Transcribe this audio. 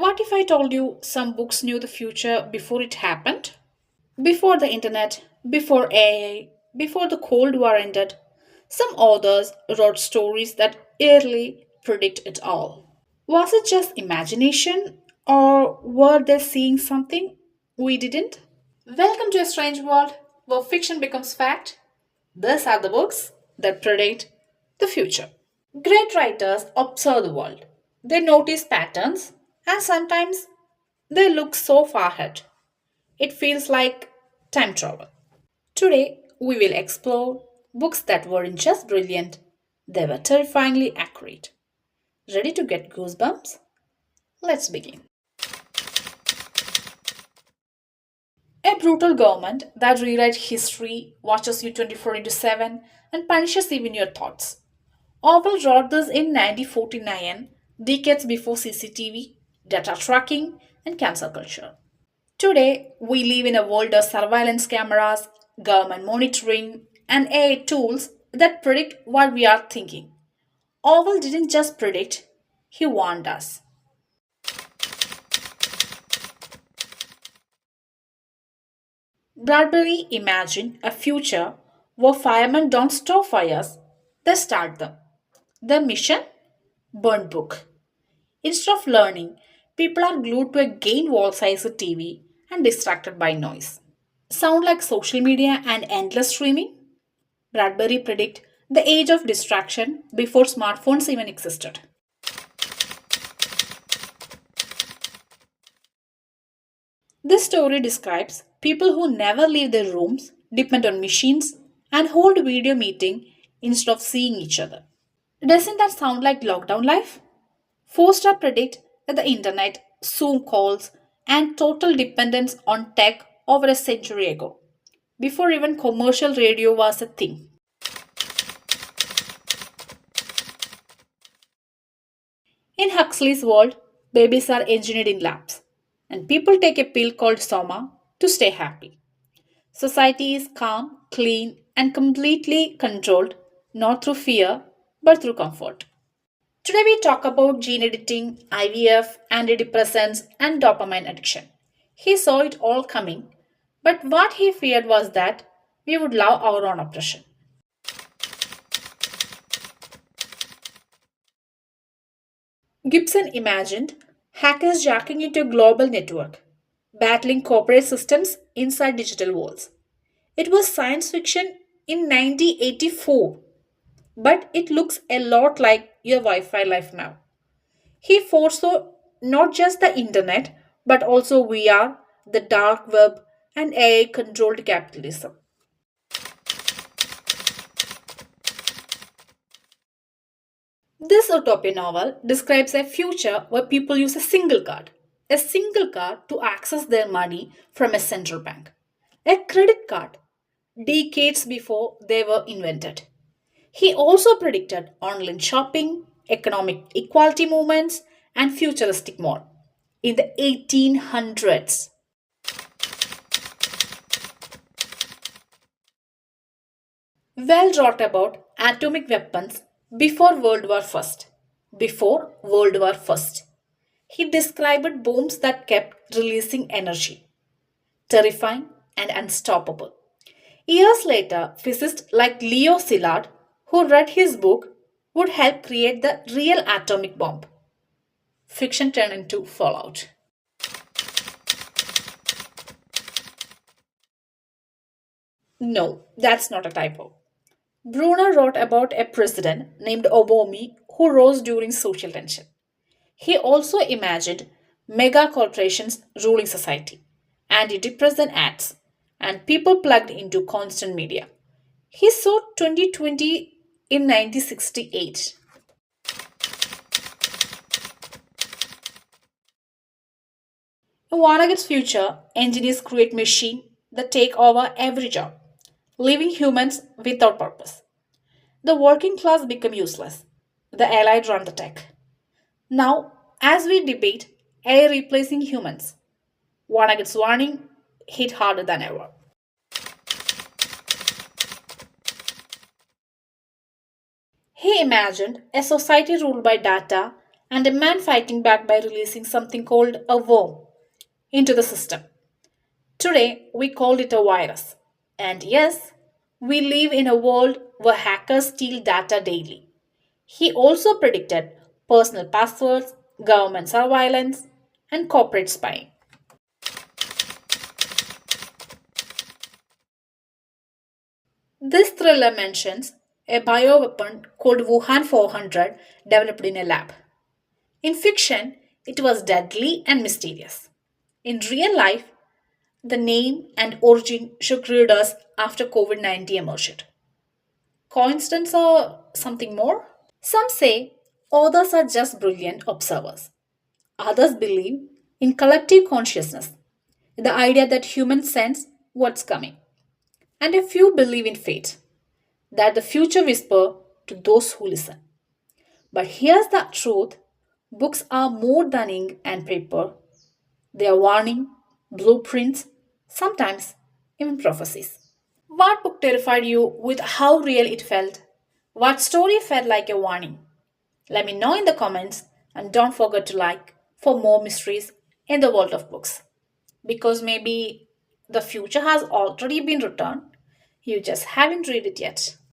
What if I told you some books knew the future before it happened? Before the internet, before AI, before the Cold War ended, some authors wrote stories that eerily predict it all. Was it just imagination, or were they seeing something we didn't? Welcome to a strange world where fiction becomes fact. These are the books that predict the future. Great writers observe the world. They notice patterns and sometimes they look so far ahead. It feels like time travel. Today, we will explore books that weren't just brilliant, they were terrifyingly accurate. Ready to get goosebumps? Let's begin. A brutal government that rewrites history, watches you 24 into 7, and punishes even your thoughts. Orwell wrote this in 1949, decades before CCTV, data tracking, and cancel culture. Today, we live in a world of surveillance cameras, government monitoring, and AI tools that predict what we are thinking. Orwell didn't just predict, he warned us. Bradbury imagined a future where firemen don't stop fires, they start them. The mission? Burn book. Instead of learning, people are glued to a gain wall sized TV and distracted by noise. Sound like social media and endless streaming? Bradbury predict the age of distraction before smartphones even existed. This story describes people who never leave their rooms, depend on machines, and hold video meeting instead of seeing each other. Doesn't that sound like lockdown life? Foster predict that the internet, Zoom calls, and total dependence on tech over a century ago, before even commercial radio was a thing. In Huxley's world, babies are engineered in labs, and people take a pill called soma to stay happy. Society is calm, clean, and completely controlled not through fear but through comfort. Today we talk about gene editing, IVF, antidepressants, and dopamine addiction. He saw it all coming, but what he feared was that we would love our own oppression. Gibson imagined hackers jacking into a global network, battling corporate systems inside digital walls. It was science fiction in 1984, but it looks a lot like your Wi Fi life now. He foresaw not just the internet, but also VR, the dark web, and AI controlled capitalism. This utopia novel describes a future where people use a single card to access their money from a central bank, a credit card, decades before they were invented. He also predicted online shopping, economic equality movements, and futuristic mode. In the 1800s, Well wrote about atomic weapons before World War I. Before World War I. He described bombs that kept releasing energy, terrifying and unstoppable. Years later, physicists like Leo Szilard, who read his book, would help create the real atomic bomb. Fiction turned into fallout. No, that's not a typo. Bruner wrote about a president named Obomi who rose during social tension. He also imagined mega corporations ruling society, antidepressant ads, and people plugged into constant media. He saw 2020 in 1968. In Vanagat's future, engineers create machines that take over every job, leaving humans without purpose. The working class become useless. The allied run the tech. Now, as we debate AI replacing humans, Vanagat's warning hit harder than ever. He imagined a society ruled by data and a man fighting back by releasing something called a worm into the system. Today, we call it a virus. And yes, we live in a world where hackers steal data daily. He also predicted personal passwords, government surveillance, and corporate spying. This thriller mentions a bioweapon called Wuhan 400 developed in a lab. In fiction, it was deadly and mysterious. In real life, the name and origin shook readers after COVID 19 emerged. Coincidence or something more? Some say authors are just brilliant observers. Others believe in collective consciousness, the idea that humans sense what's coming. And a few believe in fate, that the future whisper to those who listen. But here's the truth: books are more than ink and paper. They are warning, blueprints, sometimes even prophecies. What book terrified you with how real it felt? What story felt like a warning? Let me know in the comments and don't forget to like for more mysteries in the world of books. Because maybe the future has already been written, you just haven't read it yet.